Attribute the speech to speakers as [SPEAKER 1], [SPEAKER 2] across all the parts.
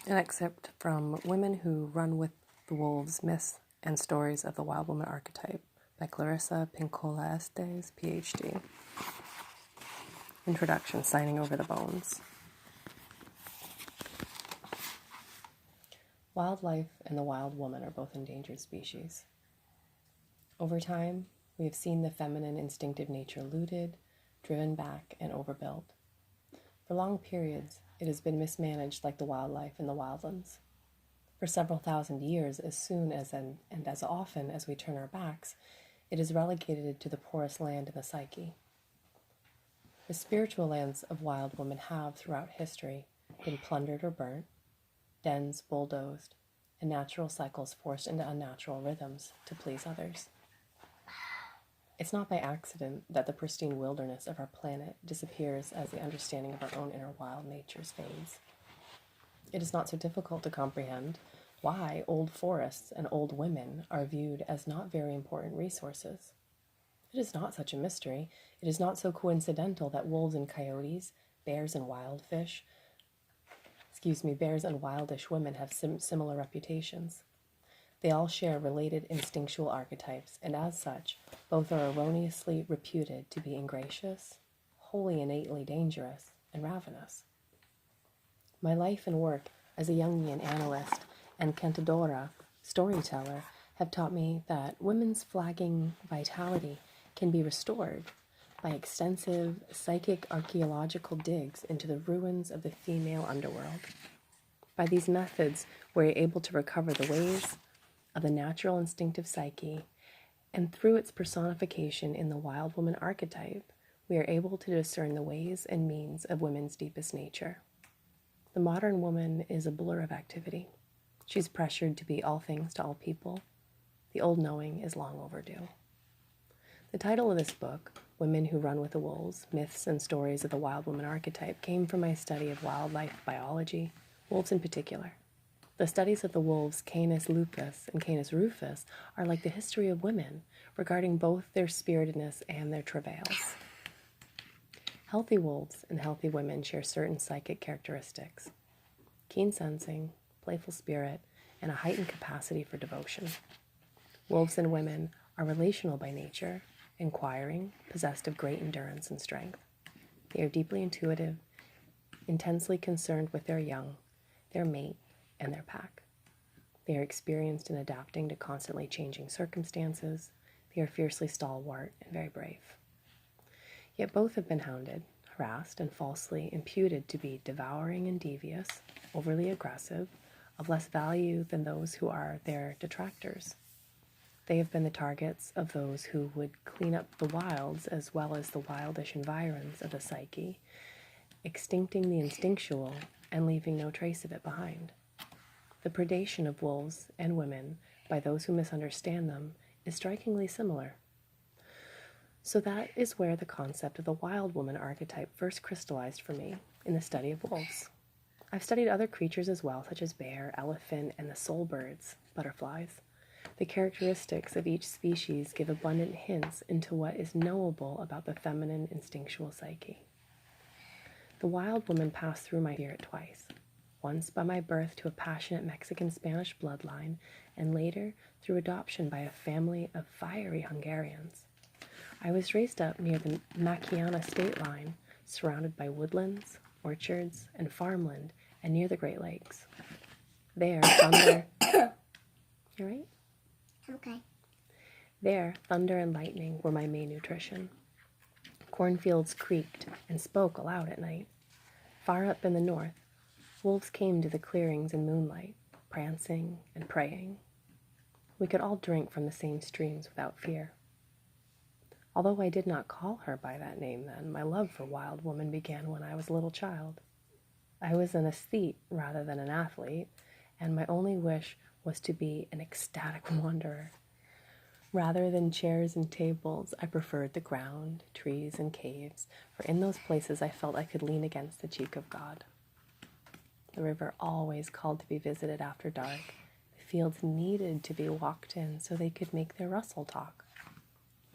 [SPEAKER 1] An excerpt from Women Who Run with the Wolves, Myths and Stories of the Wild Woman Archetype by Clarissa, Pinkola, Estés, Ph.D. Introduction, signing over the bones. Wildlife and the wild woman are both endangered species. Over time, we have seen the feminine instinctive nature looted, driven back, and overbuilt. For long periods, it has been mismanaged like the wildlife in the wildlands. For several thousand years, as soon as and as often as we turn our backs, it is relegated to the poorest land in the psyche. The spiritual lands of wild women have, throughout history, been plundered or burnt, dens bulldozed, and natural cycles forced into unnatural rhythms to please others. It's not by accident that the pristine wilderness of our planet disappears as the understanding of our own inner wild natures fades. It is not so difficult to comprehend why old forests and old women are viewed as not very important resources. It is not such a mystery. It is not so coincidental that wolves and coyotes, bears and wildish women have similar reputations. They all share related instinctual archetypes, and as such, both are erroneously reputed to be ingracious, wholly innately dangerous, and ravenous. My life and work as a Jungian analyst and cantadora storyteller have taught me that women's flagging vitality can be restored by extensive psychic archaeological digs into the ruins of the female underworld. By these methods, we're able to recover the ways of the natural instinctive psyche, and through its personification in the wild woman archetype, we are able to discern the ways and means of women's deepest nature. The modern woman is a blur of activity. She's pressured to be all things to all people. The old knowing is long overdue. The title of this book, Women Who Run with the Wolves, Myths and Stories of the Wild Woman Archetype, came from my study of wildlife biology, wolves in particular. The studies of the wolves Canis lupus and Canis rufus are like the history of women, regarding both their spiritedness and their travails. Healthy wolves and healthy women share certain psychic characteristics: keen sensing, playful spirit, and a heightened capacity for devotion. Wolves and women are relational by nature, inquiring, possessed of great endurance and strength. They are deeply intuitive, intensely concerned with their young, their mate, and their pack. They are experienced in adapting to constantly changing circumstances. They are fiercely stalwart and very brave. Yet both have been hounded, harassed, and falsely imputed to be devouring and devious, overly aggressive, of less value than those who are their detractors. They have been the targets of those who would clean up the wilds as well as the wildish environs of the psyche, extincting the instinctual and leaving no trace of it behind. The predation of wolves and women by those who misunderstand them is strikingly similar. So that is where the concept of the wild woman archetype first crystallized for me in the study of wolves. I've studied other creatures as well, such as bear, elephant, and the soul birds, butterflies. The characteristics of each species give abundant hints into what is knowable about the feminine instinctual psyche. The wild woman passed through my spirit twice. Once by my birth to a passionate Mexican-Spanish bloodline, and later through adoption by a family of fiery Hungarians. I was raised up near the Machiana state line, surrounded by woodlands, orchards, and farmland, and near the Great Lakes. There, thunder... You all right?
[SPEAKER 2] Okay.
[SPEAKER 1] There, thunder and lightning were my main nutrition. Cornfields creaked and spoke aloud at night. Far up in the north, wolves came to the clearings in moonlight, prancing and praying. We could all drink from the same streams without fear. Although I did not call her by that name then, my love for wild woman began when I was a little child. I was an aesthete rather than an athlete, and my only wish was to be an ecstatic wanderer. Rather than chairs and tables, I preferred the ground, trees, and caves, for in those places I felt I could lean against the cheek of God. The river always called to be visited after dark. The fields needed to be walked in so they could make their rustle talk.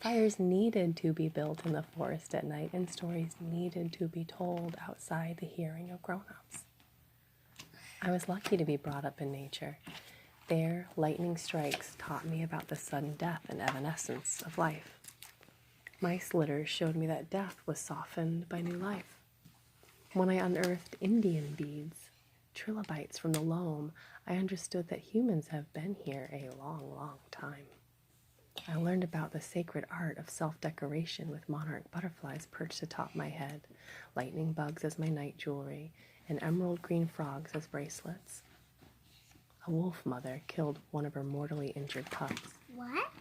[SPEAKER 1] Fires needed to be built in the forest at night, and stories needed to be told outside the hearing of grown-ups. I was lucky to be brought up in nature. There, lightning strikes taught me about the sudden death and evanescence of life. Mice litters showed me that death was softened by new life. When I unearthed Indian beads, trilobites from the loam, I understood that humans have been here a long, long time. I learned about the sacred art of self-decoration with monarch butterflies perched atop my head, lightning bugs as my night jewelry, and emerald green frogs as bracelets. A wolf mother killed one of her mortally injured pups.
[SPEAKER 2] What?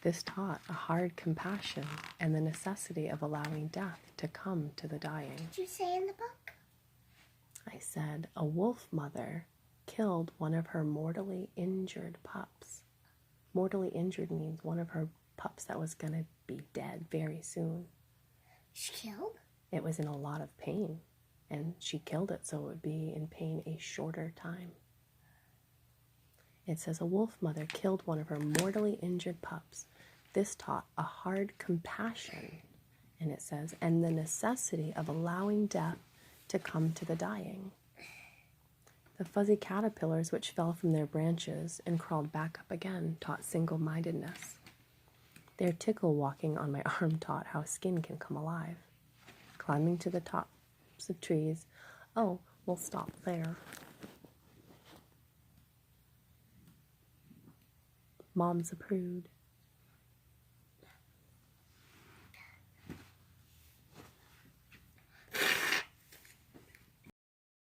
[SPEAKER 1] This taught a hard compassion and the necessity of allowing death to come to the dying.
[SPEAKER 2] Did you say in the book?
[SPEAKER 1] I said a wolf mother killed one of her mortally injured pups. Mortally injured means one of her pups that was going to be dead very soon.
[SPEAKER 2] She killed?
[SPEAKER 1] It was in a lot of pain, and she killed it so it would be in pain a shorter time. It says a wolf mother killed one of her mortally injured pups. This taught a hard compassion, and it says, and the necessity of allowing death to come to the dying. The fuzzy caterpillars which fell from their branches and crawled back up again taught single-mindedness. Their tickle walking on my arm taught how skin can come alive. Climbing to the tops of trees, oh, we'll stop there. Moms a prude.